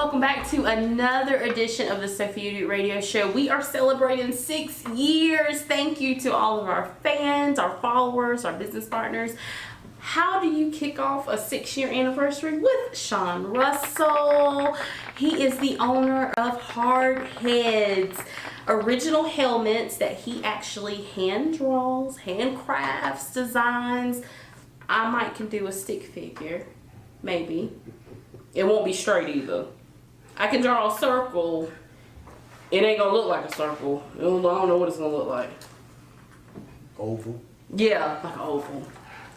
welcome back to another edition of the Sophia Radio Show. We are celebrating 6 years. Thank you to all of our fans, our followers, our business partners. How do you kick off a 6-year anniversary with Sean Russell? He is the owner of Hedz, original helmets that he actually hand draws, handcrafts, designs. I might can do a stick figure, maybe. It won't be straight either. I can draw a circle. It ain't gonna look like a circle. I don't know what it's gonna look like. Oval. Yeah, like an oval.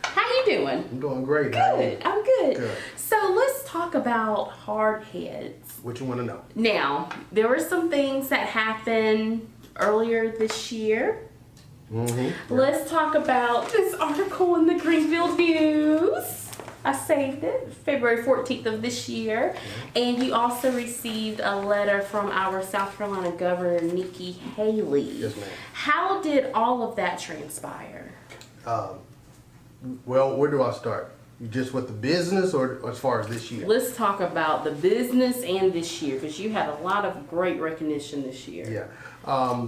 How you doing? I'm doing great. Good. I'm good. Good. So let's talk about Hedz. What you want to know? Now, there were some things that happened earlier this year. Let's talk about this article in the Greenville News. I saved it, February 14th of this year. And you also received a letter from our South Carolina Governor, Nikki Haley. Yes, ma'am. How did all of that transpire? Well, where do I start? You just with the business or as far as this year? Let's talk about the business and this year, because you had a lot of great recognition this year. Yeah.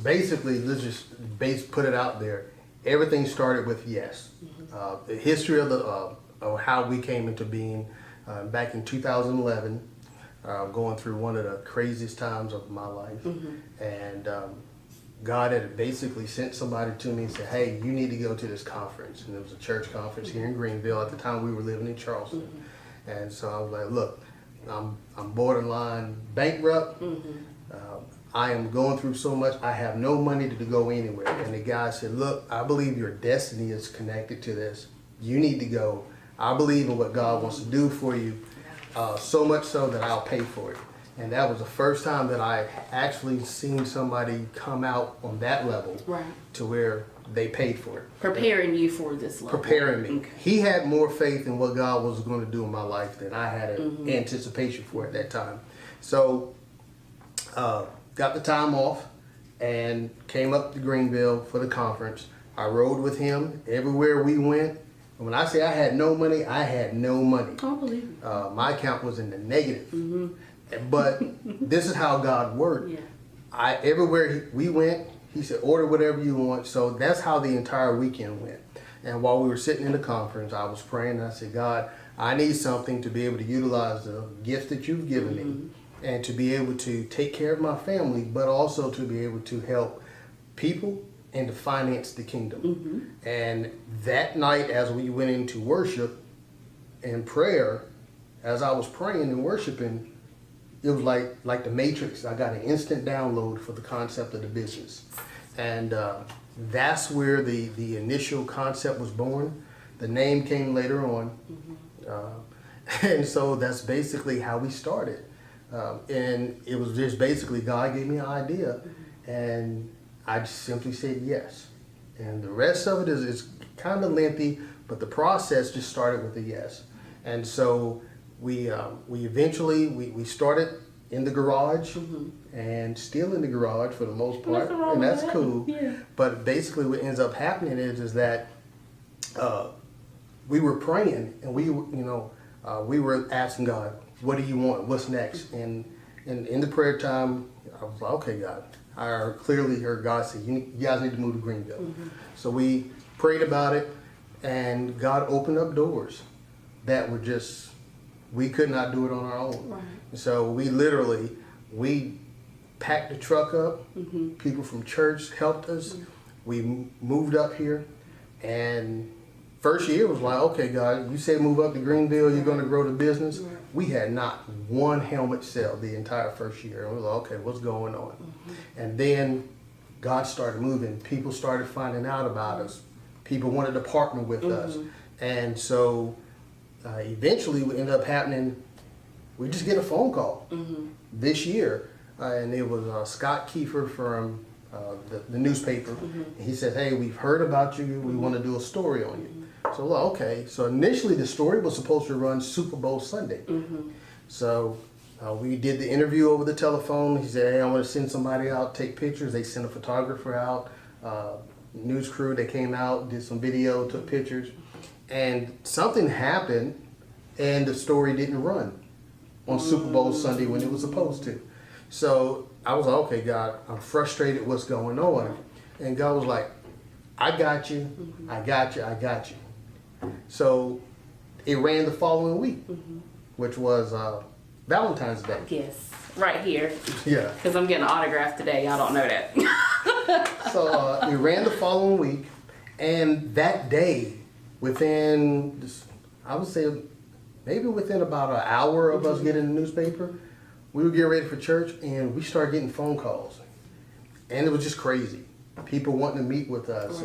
Basically, let's just put it out there. Everything started with yes. The history of how we came into being back in 2011, going through one of the craziest times of my life, and God had basically sent somebody to me and said, "Hey, you need to go to this conference." And it was a church conference here in Greenville. At the time, we were living in Charleston, and so I was like, "Look, I'm borderline bankrupt. I am going through so much. I have no money to go anywhere." And the guy said, "Look, I believe your destiny is connected to this. You need to go. I believe in what God wants to do for you, so much so that I'll pay for it." And that was the first time that I actually seen somebody come out on that level, Right. to where they paid for it. Preparing you for this level. Preparing me. Okay. He had more faith in what God was going to do in my life than I had an anticipation for at that time. So, got the time off and came up to Greenville for the conference. I rode with him everywhere we went. And when I say I had no money, I had no money. I believe it. My account was in the negative. But this is how God worked. Yeah. Everywhere we went, he said, order whatever you want. So that's how the entire weekend went. And while we were sitting in the conference, I was praying and I said, "God, I need something to be able to utilize the gift that you've given me and to be able to take care of my family, but also to be able to help people and to finance the kingdom." And that night, as we went into worship and prayer, as I was praying and worshiping, it was like the Matrix. I got an instant download for the concept of the business. And that's where the initial concept was born. The name came later on. And so that's basically how we started. And it was just basically God gave me an idea, and I just simply said yes. And the rest of it is kind of lengthy, but the process just started with a yes. And so we eventually started in the garage, and still in the garage for the most part, and that's cool. Yeah. But basically, what ends up happening is that we were praying, and we were asking God, "What do you want? What's next?" And in the prayer time, I was like, "Okay, God." I clearly heard God say, "You guys need to move to Greenville." So we prayed about it, and God opened up doors that were just, we could not do it on our own. Right. So we packed the truck up. People from church helped us. We moved up here, and first year was like, "Okay, God, you say move up to Greenville, you're going to grow the business." We had not one helmet sale the entire first year. And we were like, "Okay, what's going on?" And then God started moving. People started finding out about us. People wanted to partner with us. And so eventually what ended up happening, we just get a phone call this year. And it was Scott Kiefer from the newspaper. And he said, "Hey, we've heard about you. We want to do a story on you." So, well, okay. So initially the story was supposed to run Super Bowl Sunday. So we did the interview over the telephone. He said, "Hey, I want to send somebody out, take pictures." They sent a photographer out, news crew. They came out, did some video, took pictures. And something happened and the story didn't run. on Super Bowl Sunday when it was supposed to. So I was like, okay, God, I'm frustrated. What's going on? And God was like, I got you. I got you. I got you. So it ran the following week, which was Valentine's Day. Yes, right here. Yeah. Because I'm getting an autograph today. Y'all don't know that. So it ran the following week, and that day, within, I would say, maybe within about an hour of us getting the newspaper, we would get ready for church, and we started getting phone calls, and it was just crazy. People wanting to meet with us,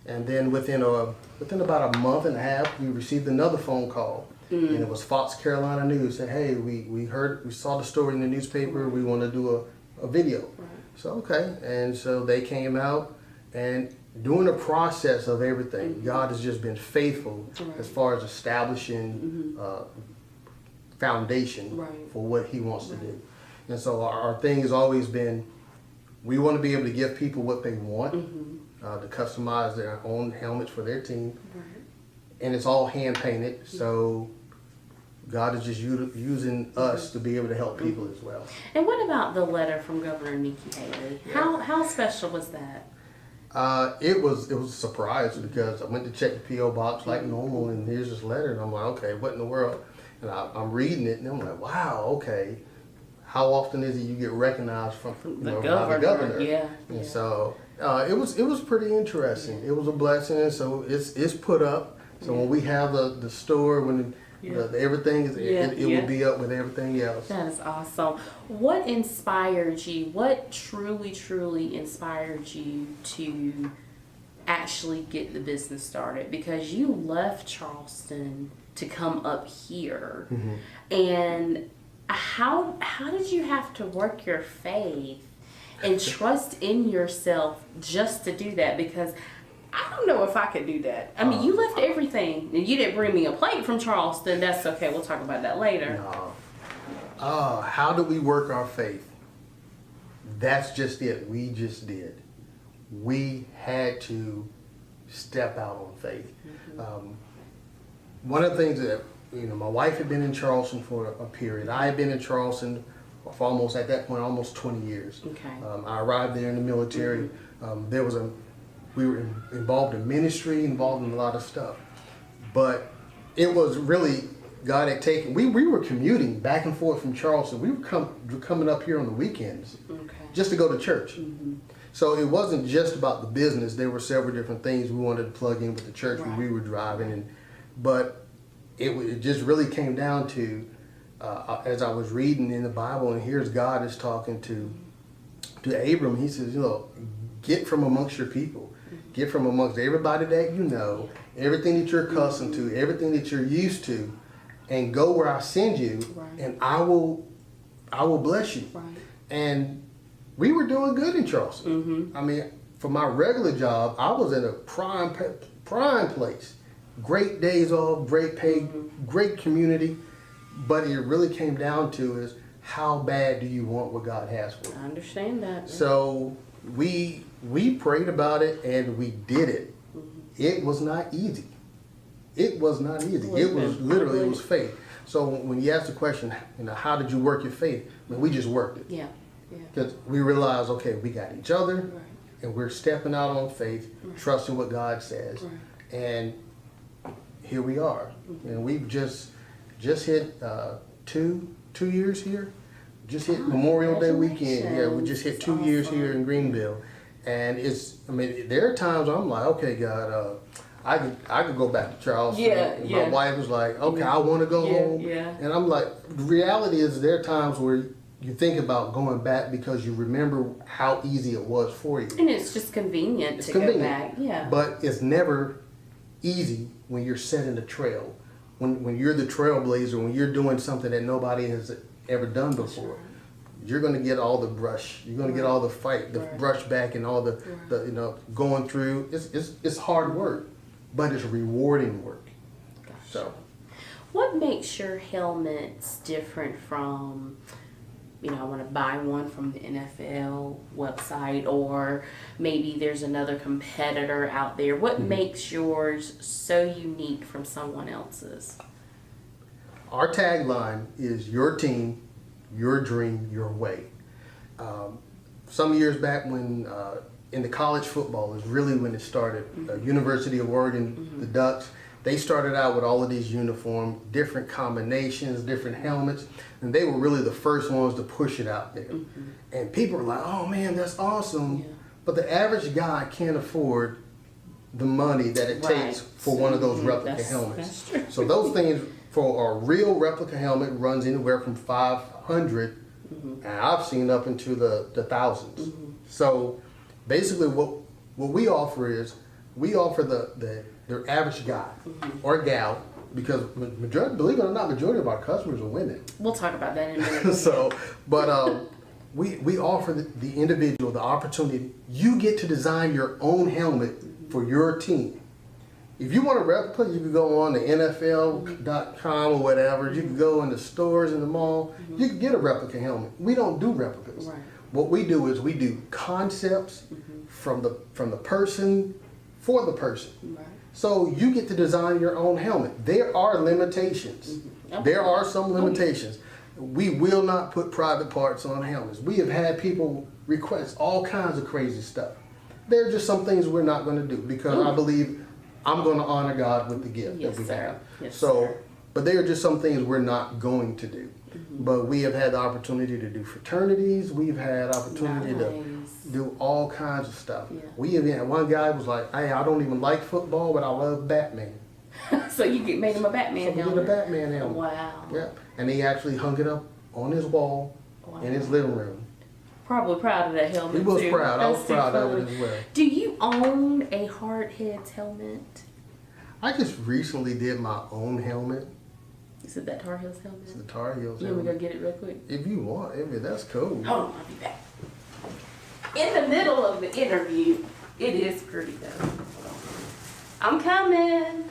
and then within about a month and a half, we received another phone call. And it was Fox Carolina News said, hey, we saw the story in the newspaper, we want to do a video. So okay, and so they came out, and during the process of everything, God has just been faithful as far as establishing foundation for what he wants to do. And so our thing has always been, we want to be able to give people what they want, to customize their own helmets for their team. And it's all hand painted, so God is just using us to be able to help people as well. And what about the letter from Governor Nikki Haley? How special was that? It was a surprise because I went to check the P.O. box like normal, and here's this letter, and I'm like, okay, what in the world? And I'm reading it, and I'm like, wow, okay. How often is it you get recognized from the governor? Yeah. And so it was pretty interesting. It was a blessing. So it's put up. So when we have the store, when the everything is, it will be up with everything else. That is awesome. What inspired you? What truly inspired you to actually get the business started? Because you left Charleston to come up here, and how did you have to work your faith and trust in yourself just to do that? Because I don't know if I could do that. I mean, you left everything, and you didn't bring me a plate from Charleston. That's okay. We'll talk about that later. No. How do we work our faith? That's just it. We just did. We had to step out on faith. One of the things that, my wife had been in Charleston for a period. I had been in Charleston for at that point, almost 20 years. Okay. I arrived there in the military. We were involved in ministry, involved in a lot of stuff. But it was really, God had taken, we were commuting back and forth from Charleston. We were coming up here on the weekends just to go to church. So it wasn't just about the business. There were several different things we wanted to plug in with the church when we were driving. But it just really came down to, as I was reading in the Bible, and here's God is talking to Abram. He says, get from amongst your people. Get from amongst everybody that you know, everything that you're accustomed to, everything that you're used to, and go where I send you, and I will bless you. And we were doing good in Charleston. I mean, for my regular job, I was in a prime place. Great days off, great pay, great community. But it really came down to is how bad do you want what God has for you? I understand that. Yeah. So we prayed about it and we did it. It was not easy. It was not easy. It was literally, it was faith. So when you ask the question, how did you work your faith? I mean, we just worked it. Yeah. Because we realized, okay, we got each other, and we're stepping out on faith, trusting what God says, and here we are. And we've just hit 2 years here. Just hit Memorial Day weekend. Yeah, we just hit 2 years here in Greenville, and there are times I'm like, okay, God, I could go back to Charleston. My wife was like, okay, I want to go home. And I'm like, the reality is there are times where you think about going back because you remember how easy it was for you. And it's just convenient to go back. Yeah. But it's never easy when you're setting the trail. When you're the trailblazer, when you're doing something that nobody has ever done before, you're going to get all the brush. You're going to get all the fight, the brush back, and all the going through. It's hard work, but it's rewarding work. Gotcha. So, what makes your helmets different from? I want to buy one from the NFL website, or maybe there's another competitor out there. What makes yours so unique from someone else's? Our tagline is your team, your dream, your way. Some years back when in the college football is really when it started. University of Oregon, the Ducks, they started out with all of these uniforms, different combinations, different helmets, and they were really the first ones to push it out there. And people were like, oh man, that's awesome. But the average guy can't afford the money that it takes for one of those replica helmets. That's true. So those things for a real replica helmet runs anywhere from 500 and I've seen up into the thousands. So basically what we offer is we offer the average guy or gal, because majority, believe it or not, majority of our customers are women. We'll talk about that in a minute. So, but we offer the individual the opportunity. You get to design your own helmet for your team. If you want a replica, you can go on the NFL.com or whatever. You can go in the stores in the mall. You can get a replica helmet. We don't do replicas. Right. What we do is we do concepts from the person for the person. Right. So you get to design your own helmet. There are limitations. There are some limitations. We will not put private parts on helmets. We have had people request all kinds of crazy stuff. There are just some things we're not going to do because I believe I'm going to honor God with the gift that we have. Yes, so, sir. but there are just some things we're not going to do. But we have had the opportunity to do fraternities. We've had opportunity to do all kinds of stuff. Yeah. We even had one guy was like, "Hey, I don't even like football, but I love Batman." So you made him a Batman So we helmet. did a Batman helmet. Wow. Yeah, and he actually hung it up on his wall in his living room. Probably proud of that helmet. He was too. proud. I was That's too proud of funny. it as well. Do you own a hard Hedz helmet? I just recently did my own helmet. Is it that Tar Heels helmet? It's the Tar Heels You want me to helmet. go get it real quick? If you want, that's cool. Hold on, I'll be back. In the middle of the interview, it is pretty though. I'm coming.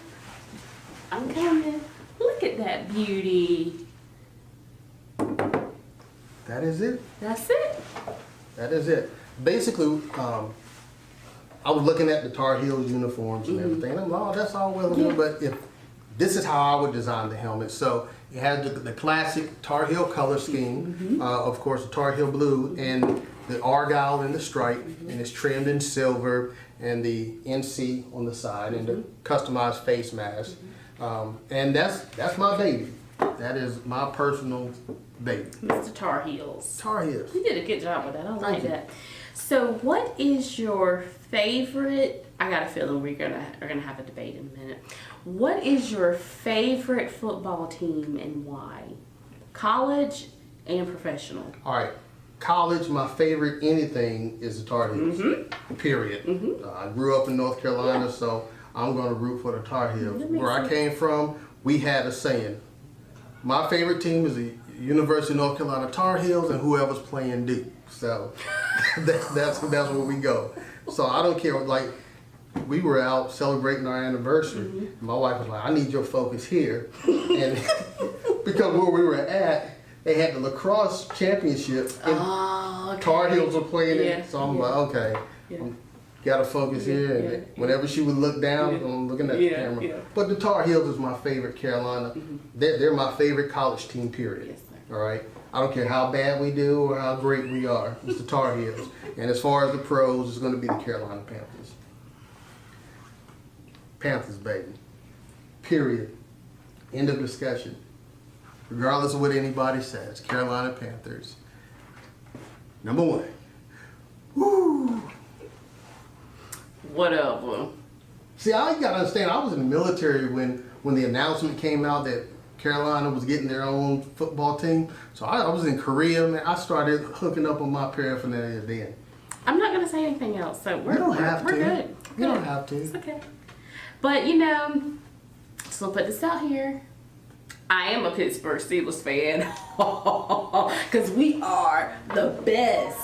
I'm coming. Look at that beauty. That is it. That's it. That is it. Basically, I was looking at the Tar Heels uniforms and everything, and I'm like, oh, that's all well and good, but if this is how I would design the helmet. So it has the classic Tar Heel color scheme, of course, the Tar Heel blue, and the argyle in the stripe, and it's trimmed in silver, and the NC on the side, and the customized face mask. And that's my baby. That is my personal baby. Mr. Tar Heels. Tar Heels. You did a good job with that. I like Thank you. that. So, what is your favorite? I got a feeling we're gonna have a debate in a minute. What is your favorite football team and why? College and professional. All right. College, my favorite anything is the Tar Heels. Period. I grew up in North Carolina, so I'm going to root for the Tar Heels. That makes Where I sense. came from, we had a saying. My favorite team is the University of North Carolina Tar Heels, and whoever's playing Duke. So that's where we go. So I don't care. Like, we were out celebrating our anniversary. My wife was like, I need your focus here. And because where we were at, they had the lacrosse championship, and Oh, Tar Heels were playing Yeah, it. So I'm yeah. like, okay, Yeah. gotta focus here. And yeah. whenever she would look down, I'm looking at the Yeah, camera. yeah. But the Tar Heels is my favorite Carolina. They're my favorite college team, period. Yes, sir. All right. I don't care how bad we do or how great we are. It's the Tar Heels. And as far as the pros, it's going to be the Carolina Panthers. Panthers, baby. Period. End of discussion. Regardless of what anybody says, Carolina Panthers. Number one. Woo! Whatever. See, I got to understand, I was in the military when the announcement came out that Carolina was getting their own football team. So I was in Korea, man. I started hooking up on my paraphernalia then. I'm not gonna say anything else. So we're You don't have we're to. good. You don't have It's to. okay. But you know, so I'll put this out here. I am a Pittsburgh Steelers fan because we are the best.